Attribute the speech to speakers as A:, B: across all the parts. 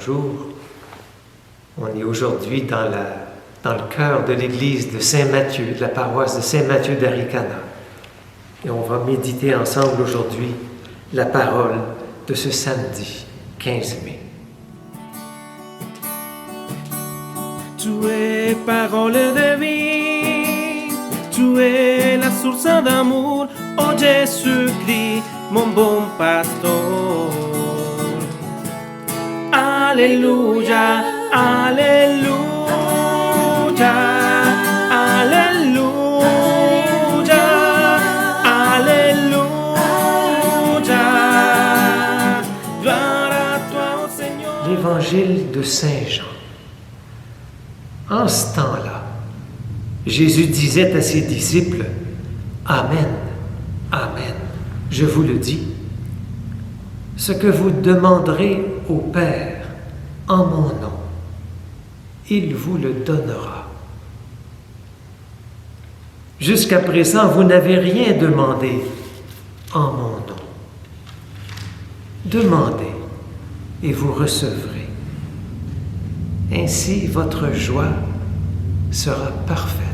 A: bonjour. On est aujourd'hui dans le cœur de l'église de Saint-Matthieu, de la paroisse de Saint-Matthieu d'Aricana. Et on va méditer ensemble aujourd'hui la parole de ce samedi 15 mai.
B: Tu es parole de vie, tu es la source d'amour, oh Jésus-Christ, mon bon pasteur. Alléluia, alléluia, alléluia, alléluia. Gloire à toi, oh Seigneur.
A: L'évangile de Saint Jean. En ce temps-là, Jésus disait à ses disciples, « Amen, Amen, je vous le dis, ce que vous demanderez au Père en mon nom, il vous le donnera. Jusqu'à présent, vous n'avez rien demandé en mon nom. Demandez et vous recevrez. Ainsi, votre joie sera parfaite.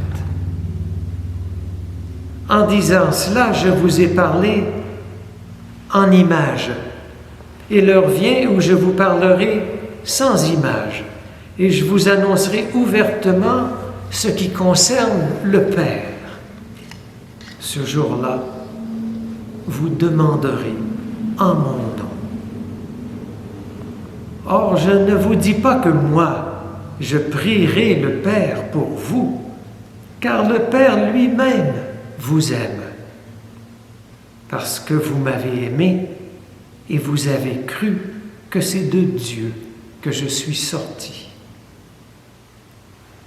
A: En disant cela, je vous ai parlé en images, et l'heure vient où je vous parlerai sans images, et je vous annoncerai ouvertement ce qui concerne le Père. Ce jour-là, vous demanderez en mon nom. Or, je ne vous dis pas que moi, je prierai le Père pour vous, car le Père lui-même vous aime, parce que vous m'avez aimé et vous avez cru que c'est de Dieu que je suis sorti.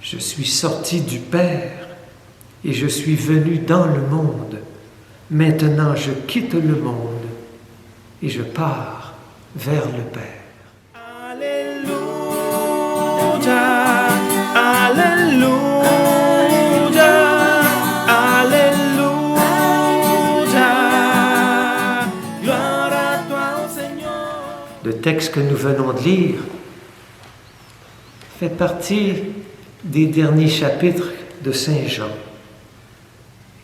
A: Je suis sorti du Père et je suis venu dans le monde. Maintenant, je quitte le monde et je pars vers le Père.
B: Alléluia, alléluia, gloire à toi, oh Seigneur.
A: Le texte que nous venons de lire fait partie des derniers chapitres de Saint Jean.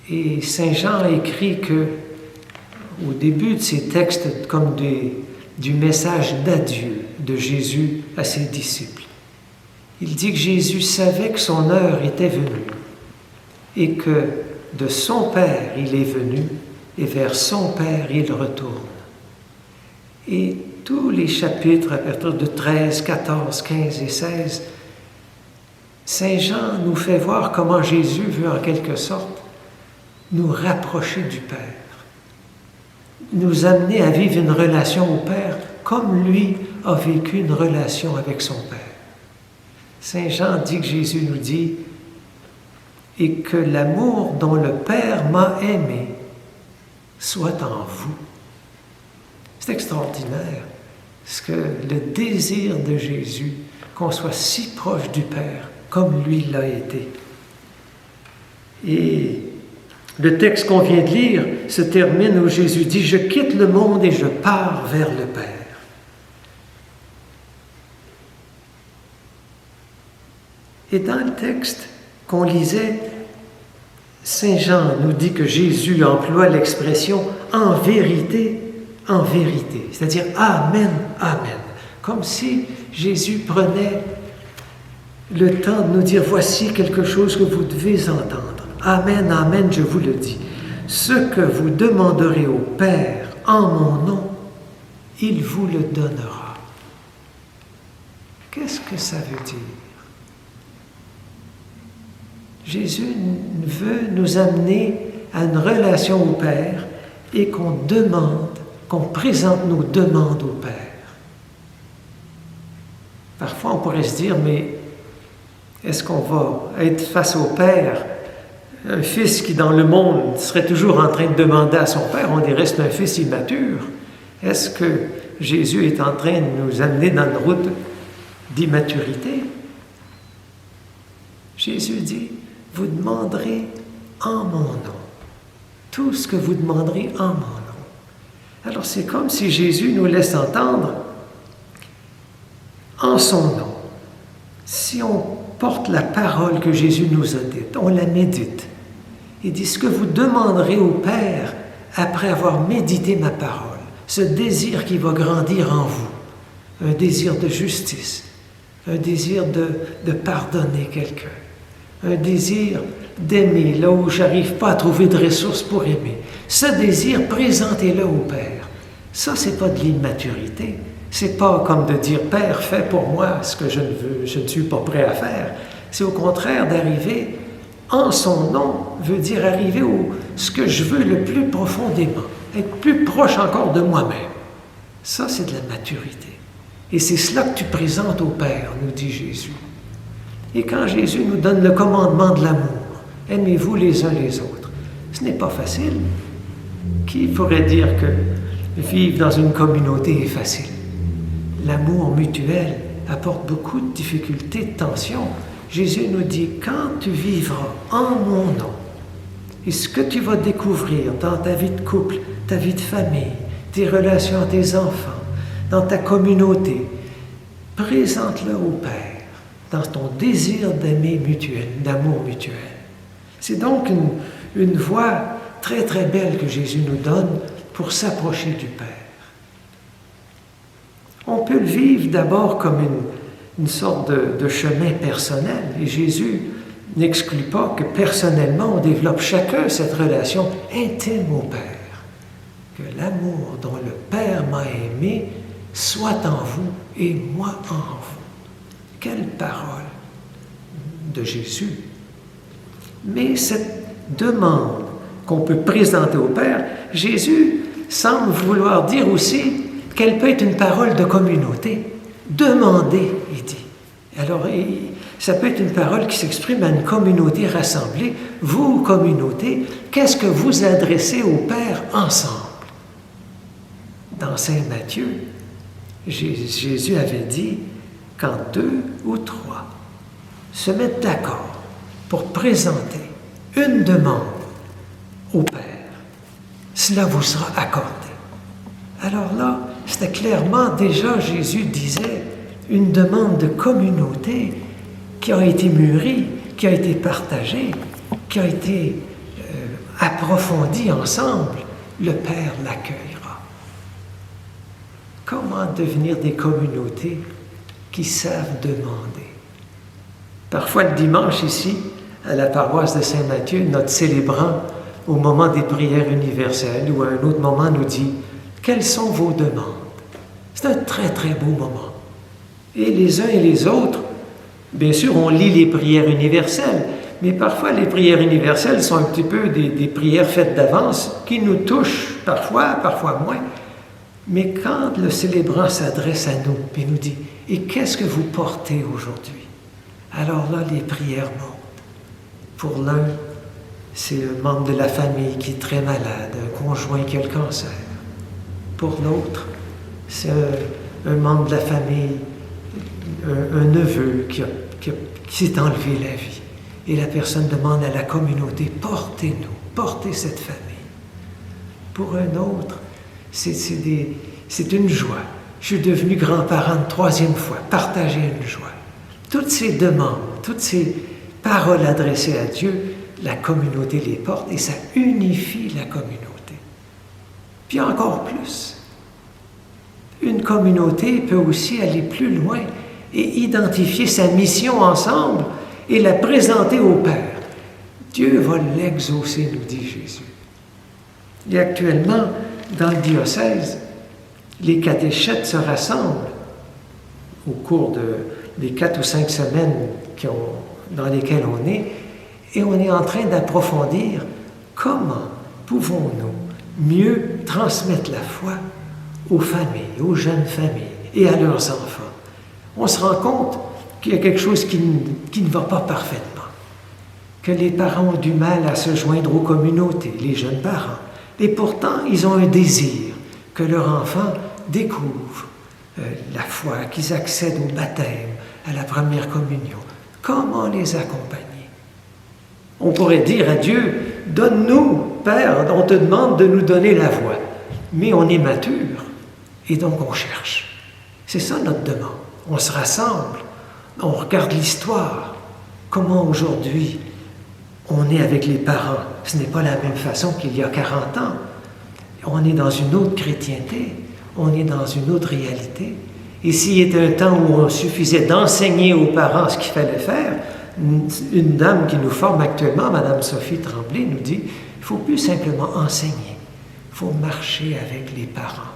A: Et Saint Jean a écrit que, au début de ces textes, comme du message d'adieu de Jésus à ses disciples, il dit que Jésus savait que son heure était venue et que de son Père il est venu et vers son Père il retourne. Et tous les chapitres à partir de 13, 14, 15 et 16, Saint Jean nous fait voir comment Jésus veut en quelque sorte nous rapprocher du Père, nous amener à vivre une relation au Père comme lui a vécu une relation avec son Père. Saint Jean dit que Jésus nous dit « Et que l'amour dont le Père m'a aimé soit en vous. » C'est extraordinaire, parce que le désir de Jésus, qu'on soit si proche du Père, comme lui l'a été. Et le texte qu'on vient de lire se termine où Jésus dit « Je quitte le monde et je pars vers le Père. » Et dans le texte qu'on lisait, Saint Jean nous dit que Jésus emploie l'expression « en vérité », c'est-à-dire « Amen, Amen », comme si Jésus prenait le temps de nous dire « Voici quelque chose que vous devez entendre. Amen, Amen, je vous le dis. Ce que vous demanderez au Père en mon nom, il vous le donnera. » Qu'est-ce que ça veut dire? Jésus veut nous amener à une relation au Père et qu'on présente nos demandes au Père. Parfois, on pourrait se dire, mais est-ce qu'on va être face au Père? Un fils qui, dans le monde, serait toujours en train de demander à son Père, on dirait c'est un fils immature. Est-ce que Jésus est en train de nous amener dans une route d'immaturité? Jésus dit, vous demanderez en mon nom. Tout ce que vous demanderez en mon nom. Alors c'est comme si Jésus nous laisse entendre, en son nom. Si on porte la parole que Jésus nous a dite, on la médite. Il dit, ce que vous demanderez au Père après avoir médité ma parole, ce désir qui va grandir en vous, un désir de justice, un désir de pardonner quelqu'un, un désir d'aimer là où je n'arrive pas à trouver de ressources pour aimer. Ce désir, présentez-le au Père. Ça, ce n'est pas de l'immaturité. Ce n'est pas comme de dire, Père, fais pour moi ce que je ne suis pas prêt à faire. C'est au contraire d'arriver en son nom, veut dire arriver au ce que je veux le plus profondément, être plus proche encore de moi-même. Ça, c'est de la maturité. Et c'est cela que tu présentes au Père, nous dit Jésus. Et quand Jésus nous donne le commandement de l'amour, aimez-vous les uns les autres, ce n'est pas facile. Qui pourrait dire que vivre dans une communauté est facile? L'amour mutuel apporte beaucoup de difficultés, de tensions. Jésus nous dit, quand tu vivras en mon nom, et ce que tu vas découvrir dans ta vie de couple, ta vie de famille, tes relations à tes enfants, dans ta communauté, présente-le au Père, dans ton désir d'aimer mutuel, d'amour mutuel. C'est donc une voie très très belle que Jésus nous donne pour s'approcher du Père. On peut le vivre d'abord comme une sorte de chemin personnel. Et Jésus n'exclut pas que personnellement, on développe chacun cette relation intime au Père. Que l'amour dont le Père m'a aimé soit en vous et moi en vous. Quelle parole de Jésus! Mais cette demande qu'on peut présenter au Père, Jésus semble vouloir dire aussi qu'elle peut être une parole de communauté. Demandez, il dit. Alors, ça peut être une parole qui s'exprime à une communauté rassemblée. Vous, communauté, qu'est-ce que vous adressez au Père ensemble? Dans Saint Matthieu, Jésus avait dit, quand 2 ou 3 se mettent d'accord pour présenter une demande au Père, cela vous sera accordé. Alors là, c'était clairement, déjà Jésus disait, une demande de communauté qui a été mûrie, qui a été partagée, qui a été approfondie ensemble. Le Père l'accueillera. Comment devenir des communautés qui savent demander? Parfois le dimanche ici, à la paroisse de Saint-Matthieu, notre célébrant, au moment des prières universelles ou à un autre moment, nous dit « Quelles sont vos demandes? » C'est un très, très beau moment. Et les uns et les autres, bien sûr, on lit les prières universelles, mais parfois les prières universelles sont un petit peu des prières faites d'avance qui nous touchent parfois, parfois moins. Mais quand le célébrant s'adresse à nous et nous dit « Et qu'est-ce que vous portez aujourd'hui ?» Alors là, les prières montent. Pour l'un, c'est un membre de la famille qui est très malade, un conjoint qui a le cancer. Pour l'autre, c'est un membre de la famille, un neveu qui s'est enlevé la vie. Et la personne demande à la communauté, portez-nous, portez cette famille. Pour un autre, c'est une joie. Je suis devenu grand-parent une 3e fois, partager une joie. Toutes ces demandes, toutes ces paroles adressées à Dieu, la communauté les porte et ça unifie la communauté. Puis encore plus, une communauté peut aussi aller plus loin et identifier sa mission ensemble et la présenter au Père. Dieu va l'exaucer, nous dit Jésus. Et actuellement, dans le diocèse, les catéchètes se rassemblent au cours des 4 ou 5 semaines dans lesquelles on est, et on est en train d'approfondir comment pouvons-nous mieux transmettre la foi aux familles, aux jeunes familles et à leurs enfants. On se rend compte qu'il y a quelque chose qui ne va pas parfaitement, que les parents ont du mal à se joindre aux communautés, les jeunes parents, et pourtant ils ont un désir que leur enfant découvre la foi, qu'ils accèdent au baptême, à la première communion. Comment les accompagner? On pourrait dire à Dieu, donne-nous, Père, on te demande de nous donner la voie. Mais on est mature, et donc on cherche. C'est ça notre demande. on se rassemble, on regarde l'histoire. Comment aujourd'hui on est avec les parents? Ce n'est pas la même façon qu'il y a 40 ans. On est dans une autre chrétienté, on est dans une autre réalité. Et s'il y était un temps où on suffisait d'enseigner aux parents ce qu'il fallait faire, une dame qui nous forme actuellement, Mme Sophie Tremblay, nous dit, il ne faut plus simplement enseigner, il faut marcher avec les parents.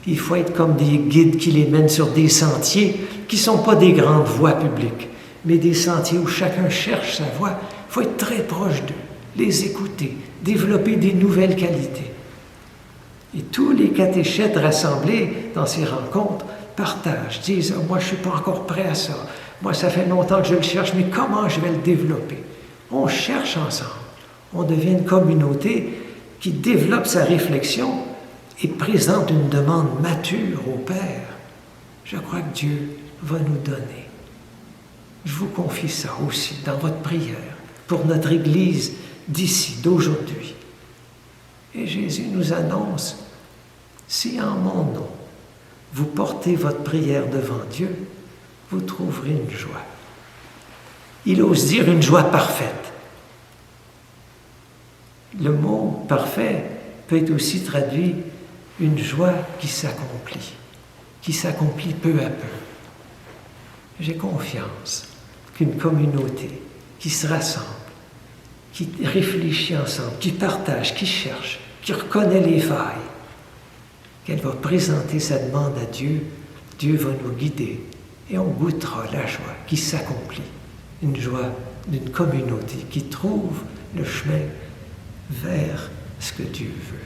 A: Il faut être comme des guides qui les mènent sur des sentiers qui ne sont pas des grandes voies publiques, mais des sentiers où chacun cherche sa voie. Il faut être très proche d'eux, les écouter, développer des nouvelles qualités. Et tous les catéchètes rassemblés dans ces rencontres partagent, disent « Moi, je ne suis pas encore prêt à ça. Moi, ça fait longtemps que je le cherche, mais comment je vais le développer? » On cherche ensemble. On devient une communauté qui développe sa réflexion et présente une demande mature au Père. Je crois que Dieu va nous donner. Je vous confie ça aussi dans votre prière pour notre Église d'ici, d'aujourd'hui. Et Jésus nous annonce, si en mon nom, vous portez votre prière devant Dieu, vous trouverez une joie. Il ose dire une joie parfaite. Le mot parfait peut être aussi traduit une joie qui s'accomplit peu à peu. J'ai confiance qu'une communauté qui se rassemble, qui réfléchit ensemble, qui partage, qui cherche, qui reconnaît les failles, qu'elle va présenter sa demande à Dieu, Dieu va nous guider et on goûtera la joie qui s'accomplit, une joie d'une communauté qui trouve le chemin vers ce que Dieu veut.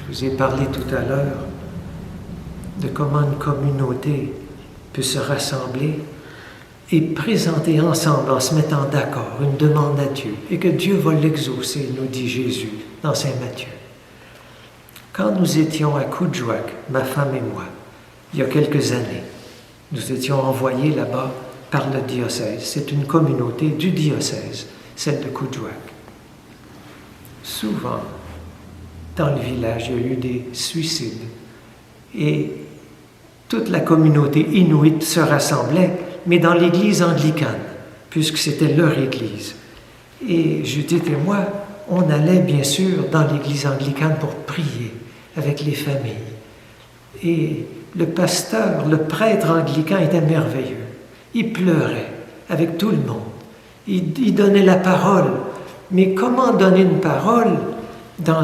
A: Je vous ai parlé tout à l'heure de comment une communauté peut se rassembler et présenter ensemble, en se mettant d'accord, une demande à Dieu, et que Dieu va l'exaucer, nous dit Jésus dans Saint Matthieu. Quand nous étions à Coudjouac, ma femme et moi, il y a quelques années, nous étions envoyés là-bas par le diocèse. C'est une communauté du diocèse, celle de Coudjouac. Souvent, dans le village, il y a eu des suicides. Et toute la communauté inuite se rassemblait, mais dans l'église anglicane, puisque c'était leur église. Et Judith et moi, on allait bien sûr dans l'église anglicane pour prier avec les familles. Et le pasteur, le prêtre anglican était merveilleux. Il pleurait avec tout le monde. Il donnait la parole. Mais comment donner une parole dans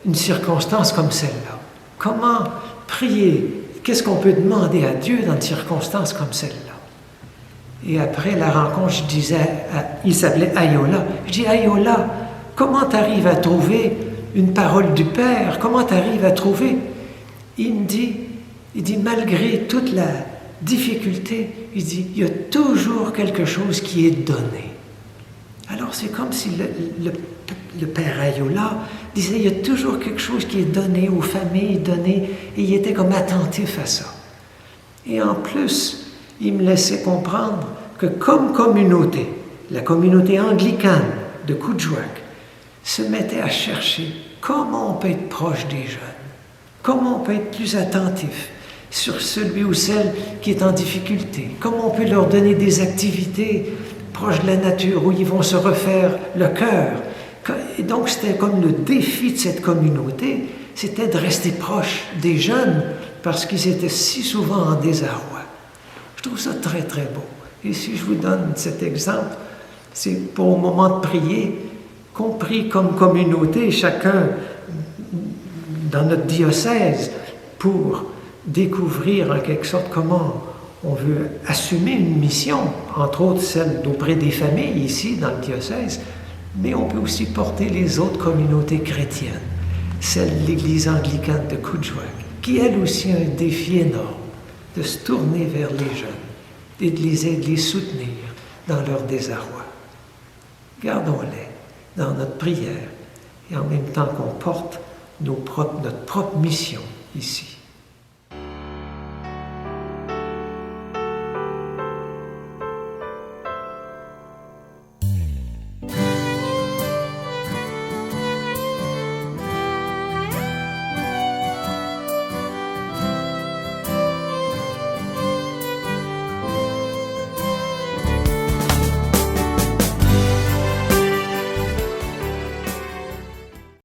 A: une circonstance comme celle-là? Comment prier? Qu'est-ce qu'on peut demander à Dieu dans une circonstance comme celle-là? Et après la rencontre, je disais, il s'appelait Ayola. Je dis, Ayola, comment tu arrives à trouver une parole du Père? Comment tu arrives à trouver? Il dit, malgré toute la difficulté, il dit, il y a toujours quelque chose qui est donné. Alors c'est comme si le Père Ayola disait, il y a toujours quelque chose qui est donné aux familles, donné, et il était comme attentif à ça. Et en plus, il me laissait comprendre que comme communauté, la communauté anglicane de Coudjouac se mettait à chercher comment on peut être proche des jeunes, comment on peut être plus attentif sur celui ou celle qui est en difficulté, comment on peut leur donner des activités proches de la nature où ils vont se refaire le cœur. Et donc c'était comme le défi de cette communauté, c'était de rester proche des jeunes parce qu'ils étaient si souvent en désarroi. Je trouve ça très très beau. Et si je vous donne cet exemple, c'est pour au moment de prier, qu'on prie comme communauté, chacun dans notre diocèse, pour découvrir en quelque sorte comment on veut assumer une mission, entre autres celle d'auprès des familles ici dans le diocèse, mais on peut aussi porter les autres communautés chrétiennes celle de l'Église anglicane de Coudjouac, qui elle aussi a un défi énorme de se tourner vers les jeunes et de les soutenir dans leur désarroi. Gardons-les dans notre prière et en même temps qu'on porte notre propre mission ici.